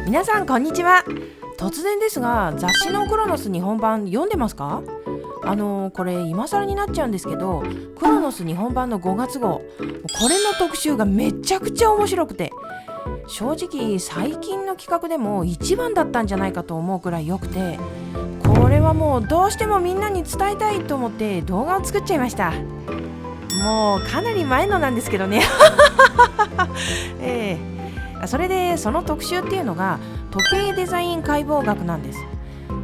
皆さんこんにちは。突然ですが、雑誌のクロノス日本版読んでますか？これ今更になっちゃうんですけど、クロノス日本版の5月号、これの特集がめちゃくちゃ面白くて、正直最近の企画でも一番だったんじゃないかと思うくらい良くて、これはもうどうしてもみんなに伝えたいと思って動画を作っちゃいました。もうかなり前のなんですけどねそれでその特集っていうのが時計デザイン解剖学なんです。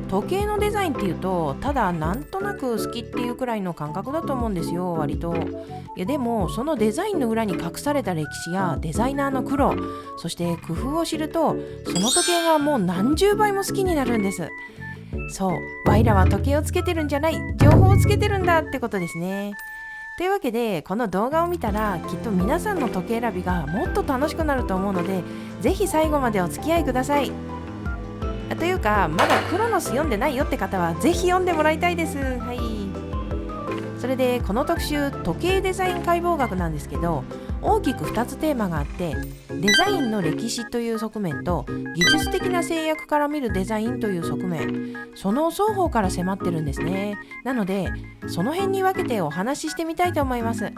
時計のデザインっていうとただなんとなく好きっていうくらいの感覚だと思うんですよ、割と。でもそのデザインの裏に隠された歴史やデザイナーの苦労、そして工夫を知ると、その時計がもう何十倍も好きになるんです。そう、ワイらは時計をつけてるんじゃない、情報をつけてるんだってことですね。というわけで、この動画を見たらきっと皆さんの時計選びがもっと楽しくなると思うので、ぜひ最後までお付き合いください。というか、まだクロノス読んでないよって方はぜひ読んでもらいたいです。はい。それでこの特集、時計デザイン解剖学なんですけど、大きく2つテーマがあって、デザインの歴史という側面と技術的な制約から見るデザインという側面、その双方から迫ってるんですね。なのでその辺に分けてお話ししてみたいと思います。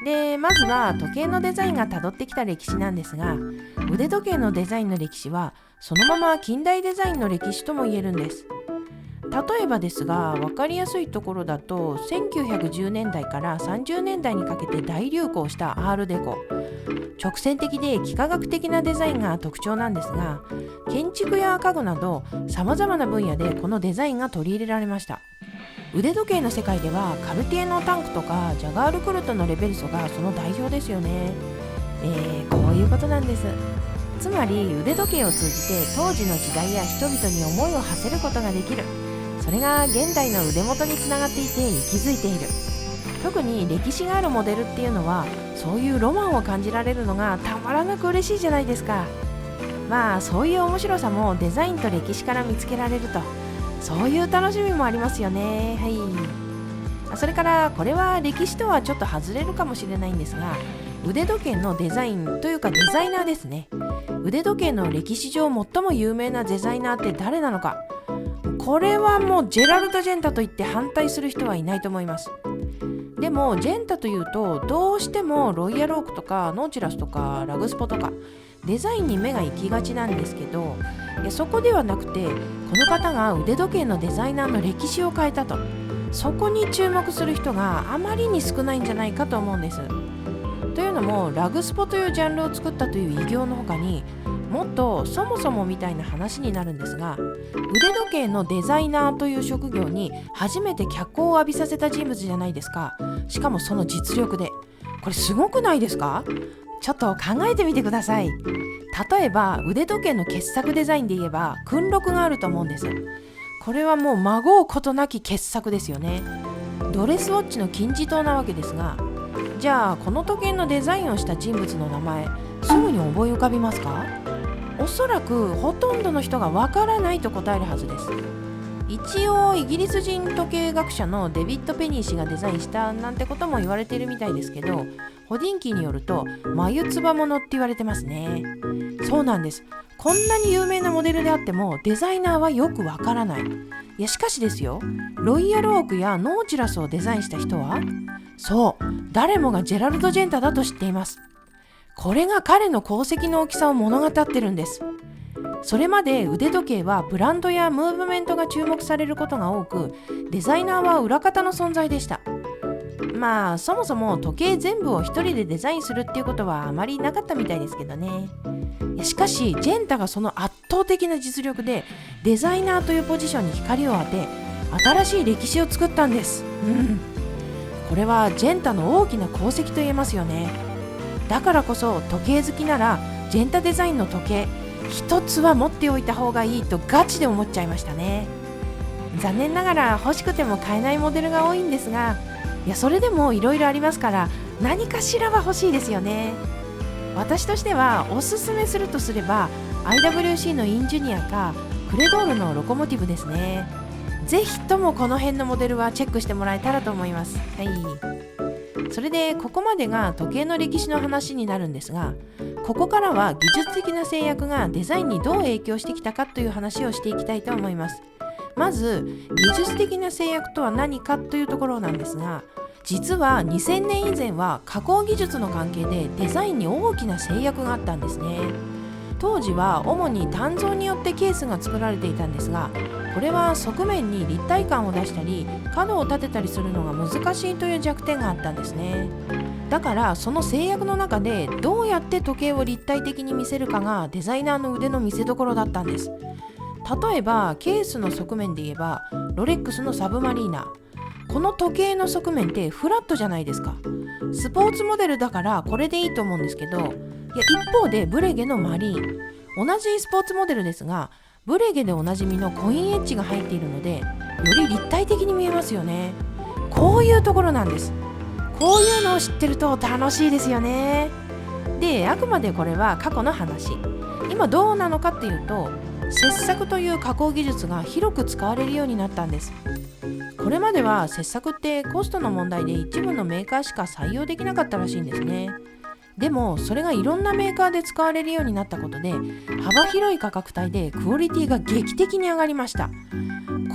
で、まずは時計のデザインがたどってきた歴史なんですが、腕時計のデザインの歴史はそのまま近代デザインの歴史とも言えるんです。例えばですが、分かりやすいところだと1910年代から30年代にかけて大流行したアールデコ、直線的で幾何学的なデザインが特徴なんですが、建築や家具などさまざまな分野でこのデザインが取り入れられました。腕時計の世界ではカルティエのタンクとかジャガールクルトのレベルソがその代表ですよね。こういうことなんです。つまり腕時計を通じて当時の時代や人々に思いを馳せることができる。それが現代の腕元につながっていて息づいている。特に歴史があるモデルっていうのは、そういうロマンを感じられるのがたまらなく嬉しいじゃないですか。まあそういう面白さもデザインと歴史から見つけられると、そういう楽しみもありますよね。はい。それからこれは歴史とはちょっと外れるかもしれないんですが、腕時計のデザインというかデザイナーですね。腕時計の歴史上最も有名なデザイナーって誰なのか。これはもうジェラルド・ジェンタと言って反対する人はいないと思います。でもジェンタというとどうしてもロイヤルオークとかノーチラスとかラグスポとかデザインに目が行きがちなんですけど、そこではなくて、この方が腕時計のデザイナーの歴史を変えたと、そこに注目する人があまりに少ないんじゃないかと思うんです。というのも、ラグスポというジャンルを作ったという偉業の他に、もっとそもそもみたいな話になるんですが、腕時計のデザイナーという職業に初めて脚光を浴びさせた人物じゃないですか。しかもその実力で。これすごくないですか？ちょっと考えてみてください。例えば腕時計の傑作デザインで言えば訓録があると思うんです。これはもうまごうことなき傑作ですよね。ドレスウォッチの金字塔なわけですが、じゃあこの時計のデザインをした人物の名前、すぐに思い浮かびますか？おそらくほとんどの人がわからないと答えるはずです。一応イギリス人時計学者のデビッド・ペニー氏がデザインしたなんてことも言われているみたいですけど、ホディンキーによると眉唾物って言われてますね。そうなんです。こんなに有名なモデルであってもデザイナーはよくわからない。しかしですよ、ロイヤルオークやノーチラスをデザインした人は、そう、誰もがジェラルド・ジェンタだと知っています。これが彼の功績の大きさを物語ってるんです。それまで腕時計はブランドやムーブメントが注目されることが多く、デザイナーは裏方の存在でした。まあそもそも時計全部を一人でデザインするっていうことはあまりなかったみたいですけどね。しかしジェンタがその圧倒的な実力でデザイナーというポジションに光を当て、新しい歴史を作ったんです。これはジェンタの大きな功績と言えますよね。だからこそ時計好きならジェンタデザインの時計一つは持っておいた方がいいとガチで思っちゃいましたね。残念ながら欲しくても買えないモデルが多いんですが、それでもいろいろありますから何かしらは欲しいですよね。私としてはおすすめするとすれば IWC のインジュニアかクレドールのロコモティブですね。ぜひともこの辺のモデルはチェックしてもらえたらと思います。はい。それでここまでが時計の歴史の話になるんですが、ここからは技術的な制約がデザインにどう影響してきたかという話をしていきたいと思います。まず技術的な制約とは何かというところなんですが、実は2000年以前は加工技術の関係でデザインに大きな制約があったんですね。当時は主に鍛造によってケースが作られていたんですが、これは側面に立体感を出したり角を立てたりするのが難しいという弱点があったんですね。だからその制約の中でどうやって時計を立体的に見せるかがデザイナーの腕の見せ所だったんです。例えばケースの側面で言えばロレックスのサブマリーナ、この時計の側面ってフラットじゃないですか。スポーツモデルだからこれでいいと思うんですけど、一方でブレゲのマリーン、同じスポーツモデルですがブレゲでおなじみのコインエッジが入っているのでより立体的に見えますよね。こういうところなんです。こういうのを知ってると楽しいですよね。で、あくまでこれは過去の話。今どうなのかっていうと、切削という加工技術が広く使われるようになったんです。これまでは切削ってコストの問題で一部のメーカーしか採用できなかったらしいんですね。でもそれがいろんなメーカーで使われるようになったことで幅広い価格帯でクオリティが劇的に上がりました。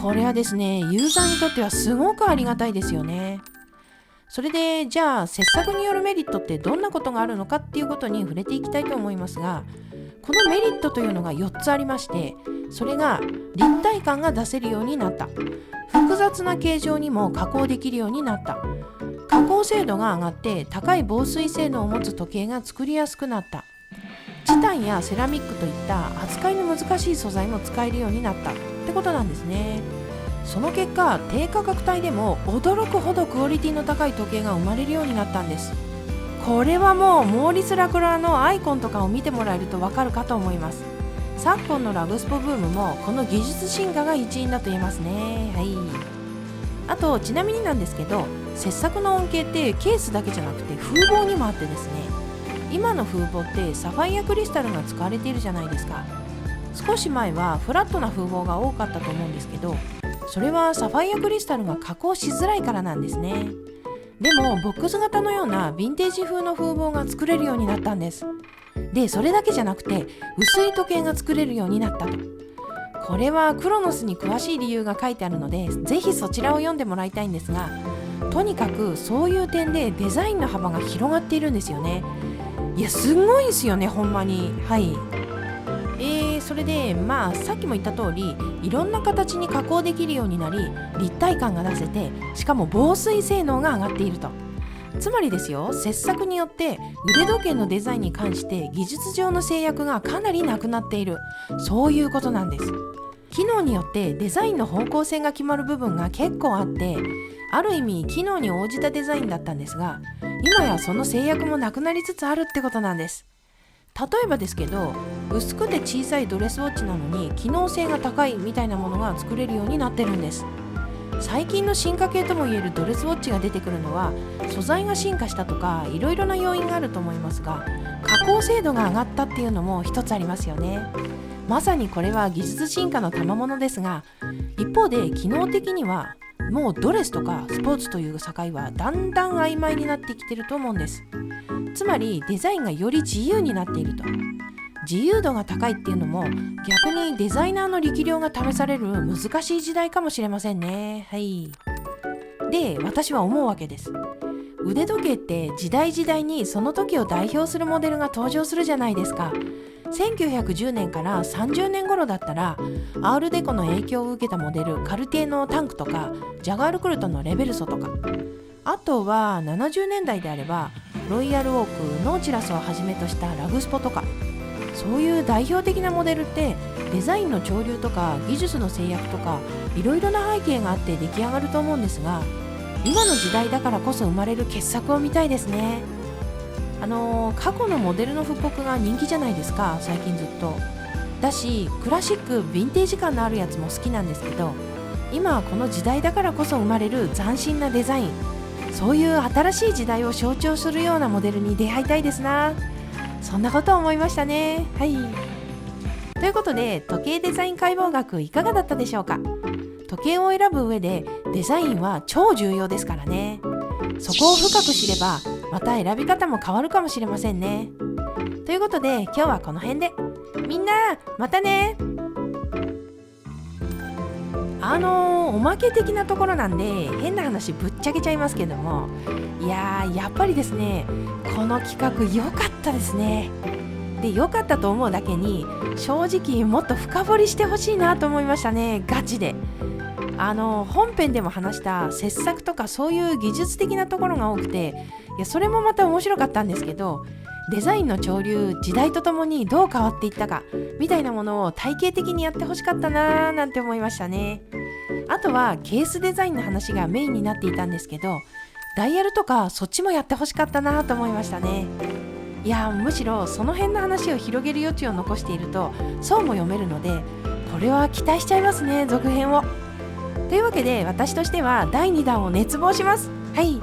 これはですね、ユーザーにとってはすごくありがたいですよね。それでじゃあ切削によるメリットってどんなことがあるのかっていうことに触れていきたいと思いますが、このメリットというのが4つありまして、それが立体感が出せるようになった、複雑な形状にも加工できるようになった、加工精度が上がって高い防水性能を持つ時計が作りやすくなった、チタンやセラミックといった扱いの難しい素材も使えるようになったってことなんですね。その結果、低価格帯でも驚くほどクオリティの高い時計が生まれるようになったんです。これはもうモーリス・ラクロワのアイコンとかを見てもらえるとわかるかと思います。昨今のラグスポブームもこの技術進化が一因だと言えますね。はい。あとちなみになんですけど、切削の恩恵ってケースだけじゃなくて風防にもあってですね、今の風防ってサファイアクリスタルが使われているじゃないですか。少し前はフラットな風防が多かったと思うんですけど、それはサファイアクリスタルが加工しづらいからなんですね。でもボックス型のようなヴィンテージ風の風防が作れるようになったんです。で、それだけじゃなくて薄い時計が作れるようになったと。これはクロノスに詳しい理由が書いてあるので、ぜひそちらを読んでもらいたいんですが、とにかくそういう点でデザインの幅が広がっているんですよね。いや、すごいですよね、ほんまに。はい。それでさっきも言った通り、いろんな形に加工できるようになり、立体感が出せて、しかも防水性能が上がっていると。つまりですよ、切削によって腕時計のデザインに関して技術上の制約がかなりなくなっている、そういうことなんです。機能によってデザインの方向性が決まる部分が結構あって、ある意味機能に応じたデザインだったんですが、今やその制約もなくなりつつあるってことなんです。例えばですけど、薄くて小さいドレスウォッチなのに機能性が高いみたいなものが作れるようになってるんです。最近の進化系ともいえるドレスウォッチが出てくるのは、素材が進化したとかいろいろな要因があると思いますが、加工精度が上がったっていうのも一つありますよね。まさにこれは技術進化の賜物ですが、一方で機能的にはもうドレスとかスポーツという境はだんだん曖昧になってきてると思うんです。つまりデザインがより自由になっていると。自由度が高いっていうのも逆にデザイナーの力量が試される難しい時代かもしれませんね。はい。で、私は思うわけです。腕時計って時代時代にその時を代表するモデルが登場するじゃないですか。1910年から30年頃だったらアールデコの影響を受けたモデルカルティエのタンクとか、ジャガールクルトのレベルソとか、あとは70年代であればロイヤルオーク、ノーチラスをはじめとしたラグスポとか、そういう代表的なモデルってデザインの潮流とか技術の制約とかいろいろな背景があって出来上がると思うんですが、今の時代だからこそ生まれる傑作を見たいですね。過去のモデルの復刻が人気じゃないですか、最近ずっと。だし、クラシック、ヴィンテージ感のあるやつも好きなんですけど、今はこの時代だからこそ生まれる斬新なデザイン、そういう新しい時代を象徴するようなモデルに出会いたいですな。そんなことを思いましたね。はい。ということで、時計デザイン解剖学いかがだったでしょうか。時計を選ぶ上でデザインは超重要ですからね。そこを深く知ればまた選び方も変わるかもしれませんね。ということで今日はこの辺で。みんなまたね。おまけ的なところなんで変な話ぶっちゃけちゃいますけども、やっぱりですね、この企画良かったですね。で、良かったと思うだけに正直もっと深掘りしてほしいなと思いましたね、ガチで。本編でも話した切削とかそういう技術的なところが多くて、それもまた面白かったんですけど、デザインの潮流、時代とともにどう変わっていったかみたいなものを体系的にやってほしかったなーなんて思いましたね。あとはケースデザインの話がメインになっていたんですけど、ダイヤルとかそっちもやってほしかったなと思いましたね。むしろその辺の話を広げる余地を残しているとそうも読めるので、これは期待しちゃいますね、続編を。というわけで私としては第2弾を熱望します。はい。